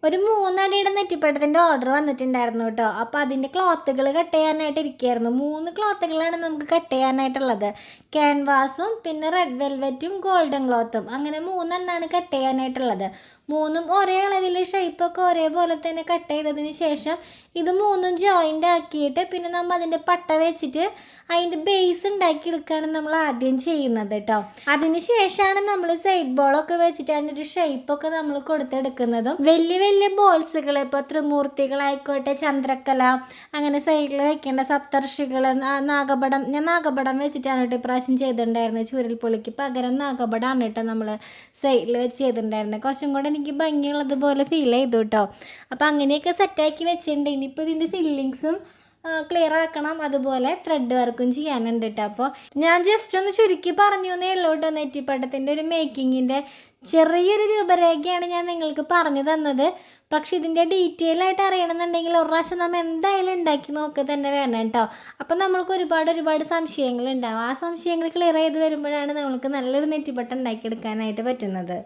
ഒരു 3 അടിയുടെ നെറ്റിപ്പട്ടത്തിൻ്റെ ഓർഡർ വന്നിട്ടുണ്ടായിരുന്നു കേട്ടോ. അപ്പോൾ അതിൻ്റെ ക്ലോത്തുകൾ കട്ട് ചെയ്യാനായിട്ട് ഇരിക്കുകയായിരുന്നു. 3 ക്ലോത്തുകളാണ് നമുക്ക് കട്ട് ചെയ്യാനായിട്ടുള്ളത്. ക്യാൻവാസും പിന്നെ റെഡ് വെൽവെറ്റും ഗോൾഡൻ ക്ലോത്തും, അങ്ങനെ 3 എണ്ണമാണ് കട്ട് ചെയ്യാനായിട്ടുള്ളത്. 3ഉം ഒരേ അളവിൽ ഷേപ്പൊക്കെ ഒരേപോലെ തന്നെ കട്ട് ചെയ്തതിന് ശേഷം ഇത് 3ഉം ജോയിൻ്റ് ആക്കിയിട്ട് പിന്നെ നമ്മൾ അതിൻ്റെ പട്ട വെച്ചിട്ട് അതിൻ്റെ ബേസ് ഉണ്ടാക്കിയെടുക്കുകയാണ് നമ്മൾ ആദ്യം ചെയ്യുന്നത് കേട്ടോ. അതിന് ശേഷമാണ് നമ്മൾ സൈഡ് ബോളൊക്കെ വെച്ചിട്ട് അതിൻ്റെ ഒരു ഷേപ്പൊക്കെ നമ്മൾ കൊടുത്തെടുക്കുന്നതും. വലിയ വലിയ ബോൾസുകൾ, ഇപ്പോൾ ത്രിമൂർത്തികളായിക്കോട്ടെ, ചന്ദ്രക്കല, അങ്ങനെ സൈഡിൽ വെക്കേണ്ട സപ്തർഷികൾ, നാഗപടം. ഞാൻ നാഗപടം വെച്ചിട്ടാണ് കേട്ടോ ഇപ്രാവശ്യം ചെയ്തിട്ടുണ്ടായിരുന്നത്. ചൂരൽപ്പൊളിക്ക് പകരം നാഗപടമാണ് കേട്ടോ നമ്മൾ സൈഡിൽ വെച്ച് ചെയ്തിട്ടുണ്ടായിരുന്നത്. കുറച്ചും കൂടെ എനിക്ക് ഭംഗിയുള്ളതുപോലെ ഫീൽ ചെയ്തു കേട്ടോ. അപ്പോൾ അങ്ങനെയൊക്കെ സെറ്റാക്കി വെച്ചിട്ടുണ്ട്. ഇനിയിപ്പോൾ ഇതിൻ്റെ ഫില്ലിങ്സും ക്ലിയർ ആക്കണം, അതുപോലെ ത്രെഡ് വർക്കും ചെയ്യാനുണ്ട് കേട്ടോ. അപ്പോൾ ഞാൻ ജസ്റ്റ് ഒന്ന് ചുരുക്കി പറഞ്ഞു എന്നേ ഉള്ളൂ കേട്ടോ. നെറ്റിപ്പട്ടത്തിൻ്റെ ഒരു മേക്കിങ്ങിൻ്റെ ചെറിയൊരു രൂപരേഖയാണ് ഞാൻ നിങ്ങൾക്ക് പറഞ്ഞു തന്നത്. പക്ഷെ ഇതിൻ്റെ ഡീറ്റെയിൽ ആയിട്ട് അറിയണമെന്നുണ്ടെങ്കിൽ ഒരു പ്രാവശ്യം നമ്മൾ എന്തായാലും ഉണ്ടാക്കി നോക്കുക തന്നെ വേണം കേട്ടോ. അപ്പോൾ നമ്മൾക്ക് ഒരുപാട് സംശയങ്ങളുണ്ടാവും. ആ സംശയങ്ങൾ ക്ലിയർ ചെയ്ത് വരുമ്പോഴാണ് നമ്മൾക്ക് നല്ലൊരു നെറ്റിപ്പട്ടം ഉണ്ടാക്കിയെടുക്കാനായിട്ട് പറ്റുന്നത്.